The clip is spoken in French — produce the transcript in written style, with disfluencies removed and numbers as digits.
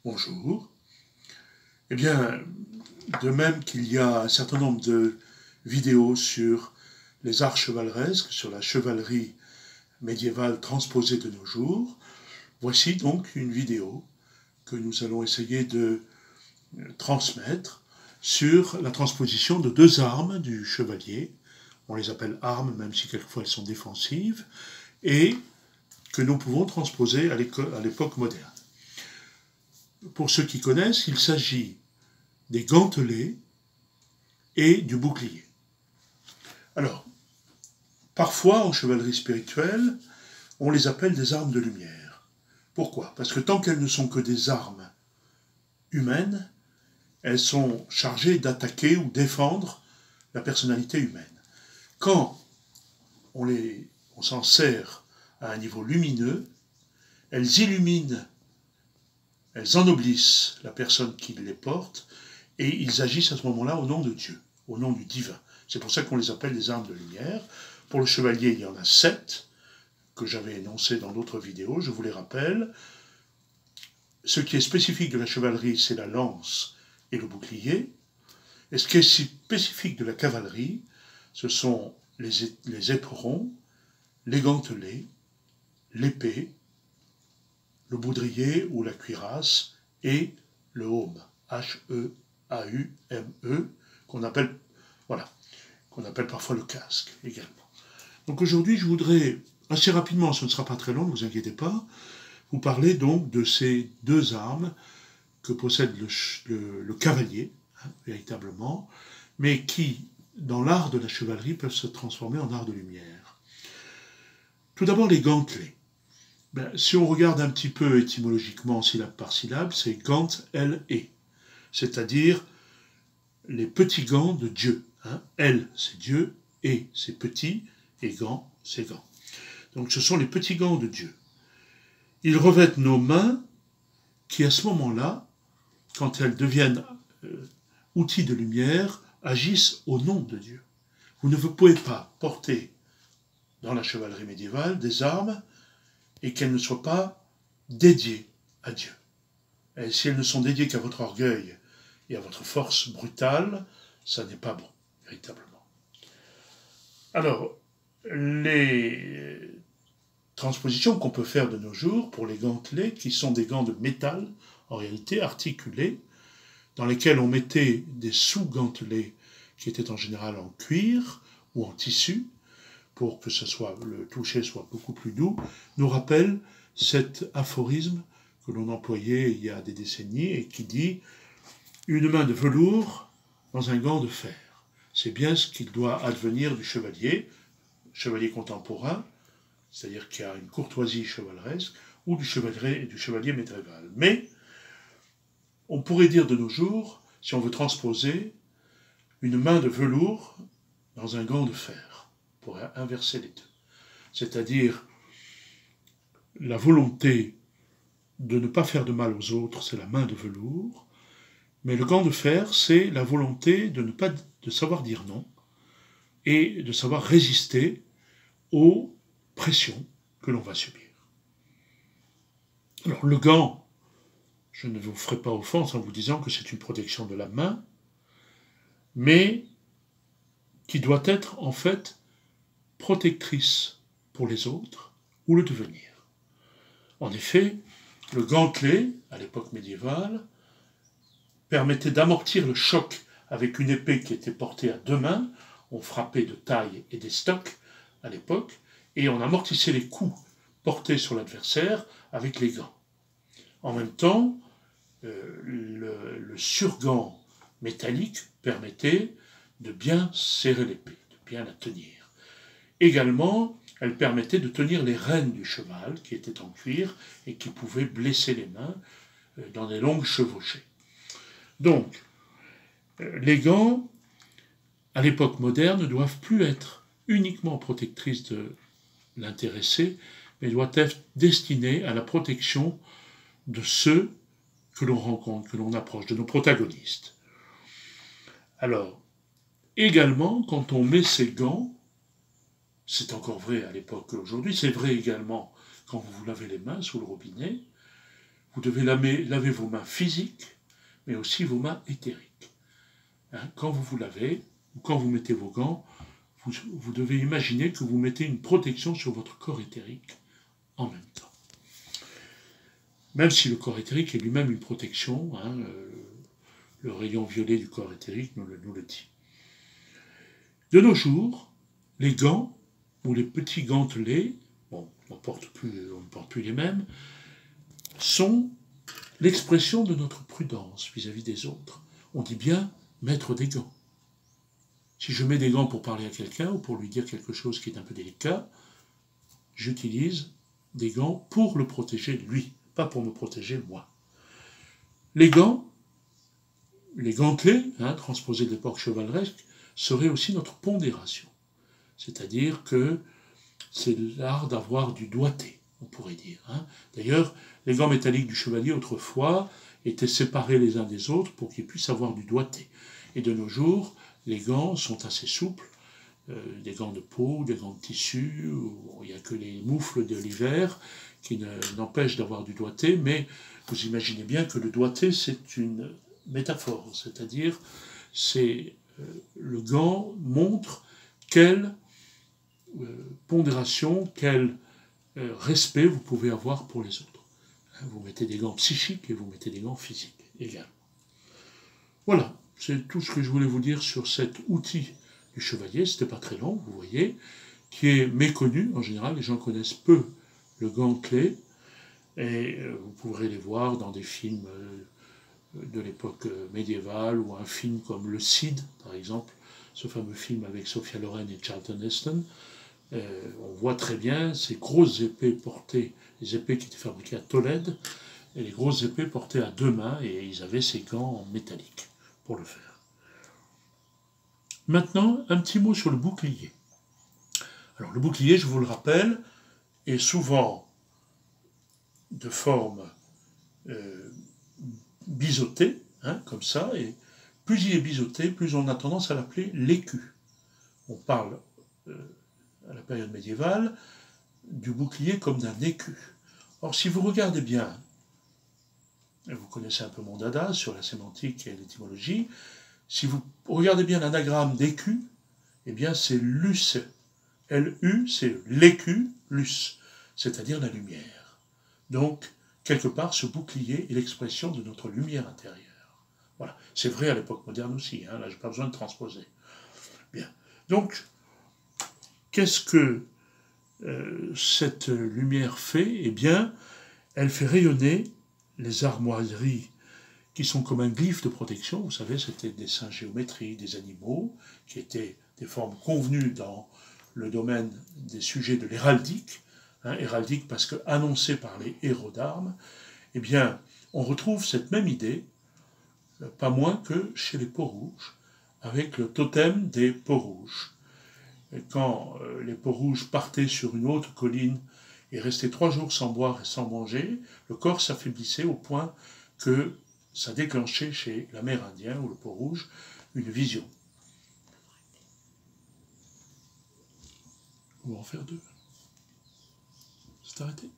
Bonjour. Eh bien, de même qu'il y a un certain nombre de vidéos sur les arts chevaleresques, sur la chevalerie médiévale transposée de nos jours, voici donc une vidéo que nous allons essayer de transmettre sur la transposition de deux armes du chevalier. On les appelle armes, même si quelquefois elles sont défensives, et que nous pouvons transposer à l'époque moderne. Pour ceux qui connaissent, il s'agit des gantelets et du bouclier. Alors, parfois en chevalerie spirituelle, on les appelle des armes de lumière. Pourquoi? Parce que tant qu'elles ne sont que des armes humaines, elles sont chargées d'attaquer ou défendre la personnalité humaine. Quand on s'en sert à un niveau lumineux, elles illuminent, elles ennoblissent la personne qui les porte, et ils agissent à ce moment-là au nom de Dieu, au nom du divin. C'est pour ça qu'on les appelle des armes de lumière. Pour le chevalier, il y en a 7, que j'avais énoncés dans d'autres vidéos, je vous les rappelle. Ce qui est spécifique de la chevalerie, c'est la lance et le bouclier. Et ce qui est spécifique de la cavalerie, ce sont les éperons, les gantelets, l'épée, le baudrier ou la cuirasse et le haume, H-E-A-U-M-E, qu'on appelle parfois le casque également. Donc aujourd'hui, je voudrais, assez rapidement, ce ne sera pas très long, ne vous inquiétez pas, vous parler donc de ces deux armes que possède le cavalier, véritablement, mais qui, dans l'art de la chevalerie, peuvent se transformer en art de lumière. Tout d'abord, les gantelets. Si on regarde un petit peu étymologiquement, syllabe par syllabe, c'est gant, L-E, c'est-à-dire les petits gants de Dieu. L, c'est Dieu, et c'est petit, et gant, c'est gant. Donc ce sont les petits gants de Dieu. Ils revêtent nos mains qui, à ce moment-là, quand elles deviennent outils de lumière, agissent au nom de Dieu. Vous ne pouvez pas porter, dans la chevalerie médiévale, des armes et qu'elles ne soient pas dédiées à Dieu. Et si elles ne sont dédiées qu'à votre orgueil et à votre force brutale, ça n'est pas bon, véritablement. Alors, les transpositions qu'on peut faire de nos jours pour les gantelets, qui sont des gants de métal, en réalité articulés, dans lesquels on mettait des sous-gantelets qui étaient en général en cuir ou en tissu, pour que le toucher soit beaucoup plus doux, nous rappelle cet aphorisme que l'on employait il y a des décennies et qui dit « une main de velours dans un gant de fer ». C'est bien ce qu'il doit advenir du chevalier contemporain, c'est-à-dire qui a une courtoisie chevaleresque, ou du chevalier médiéval. Mais on pourrait dire de nos jours, si on veut transposer, une main de velours dans un gant de fer, pour inverser les deux. C'est-à-dire, la volonté de ne pas faire de mal aux autres, c'est la main de velours, mais le gant de fer, c'est la volonté de savoir dire non et de savoir résister aux pressions que l'on va subir. Alors, le gant, je ne vous ferai pas offense en vous disant que c'est une protection de la main, mais qui doit être en fait protectrice pour les autres ou le devenir. En effet, le gantelet, à l'époque médiévale, permettait d'amortir le choc avec une épée qui était portée à deux mains. On frappait de taille et d'estoc à l'époque, et on amortissait les coups portés sur l'adversaire avec les gants. En même temps, le surgant métallique permettait de bien serrer l'épée, de bien la tenir. Également, elle permettait de tenir les rênes du cheval, qui étaient en cuir et qui pouvaient blesser les mains dans des longues chevauchées. Donc, les gants, à l'époque moderne, ne doivent plus être uniquement protectrices de l'intéressé, mais doivent être destinés à la protection de ceux que l'on rencontre, que l'on approche, de nos protagonistes. Alors, également, quand on met ces gants, c'est encore vrai à l'époque qu'aujourd'hui, c'est vrai également quand vous vous lavez les mains sous le robinet, vous devez laver vos mains physiques, mais aussi vos mains éthériques. Hein, quand vous vous lavez, ou quand vous mettez vos gants, vous devez imaginer que vous mettez une protection sur votre corps éthérique en même temps. Même si le corps éthérique est lui-même une protection, hein, le rayon violet du corps éthérique nous le dit. De nos jours, les gants, ou les petits gantelets, bon, on ne porte plus les mêmes, sont l'expression de notre prudence vis-à-vis des autres. On dit bien mettre des gants. Si je mets des gants pour parler à quelqu'un ou pour lui dire quelque chose qui est un peu délicat, j'utilise des gants pour le protéger lui, pas pour me protéger moi. Les gants, les gantelets, hein, transposés de l'époque chevaleresque, seraient aussi notre pondération. C'est-à-dire que c'est l'art d'avoir du doigté, on pourrait dire. Hein. D'ailleurs, les gants métalliques du chevalier, autrefois, étaient séparés les uns des autres pour qu'ils puissent avoir du doigté. Et de nos jours, les gants sont assez souples, des gants de peau, des gants de tissu, il n'y a que les moufles de l'hiver qui n'empêchent d'avoir du doigté, mais vous imaginez bien que le doigté, c'est une métaphore, c'est-à-dire, le gant montre quelle pondération, quel respect vous pouvez avoir pour les autres. Vous mettez des gants psychiques et vous mettez des gants physiques également. Voilà, c'est tout ce que je voulais vous dire sur cet outil du chevalier. C'était pas très long, vous voyez, qui est méconnu. En général, les gens connaissent peu le gantelet, et vous pourrez les voir dans des films de l'époque médiévale, ou un film comme Le Cid, par exemple, ce fameux film avec Sophia Loren et Charlton Heston. On voit très bien ces grosses épées portées, les épées qui étaient fabriquées à Tolède, et les grosses épées portées à deux mains, et ils avaient ces gants en métallique pour le faire. Maintenant, un petit mot sur le bouclier. Alors le bouclier, je vous le rappelle, est souvent de forme biseautée, hein, comme ça, et plus il est biseauté, plus on a tendance à l'appeler l'écu. On parle, à la période médiévale, du bouclier comme d'un écu. Or, si vous regardez bien, et vous connaissez un peu mon dada sur la sémantique et l'étymologie, si vous regardez bien l'anagramme d'écu, eh bien c'est luce. L-U, c'est l'écu, luce, c'est-à-dire la lumière. Donc, quelque part, ce bouclier est l'expression de notre lumière intérieure. Voilà. C'est vrai à l'époque moderne aussi, hein, là, je n'ai pas besoin de transposer. Bien. Donc, qu'est-ce que cette lumière fait? Eh bien, elle fait rayonner les armoiries qui sont comme un glyphe de protection. Vous savez, c'était des dessins géométriques, des animaux, qui étaient des formes convenues dans le domaine des sujets de l'héraldique, hein, héraldique parce que annoncé par les héros d'armes. Eh bien, on retrouve cette même idée, pas moins que chez les Peaux-Rouges, avec le totem des Peaux-Rouges. Quand les Peaux-Rouges partaient sur une haute colline et restaient 3 jours sans boire et sans manger, le corps s'affaiblissait au point que ça déclenchait chez l'Amérindien ou le Peau-Rouge une vision. On va en faire 2. C'est arrêté.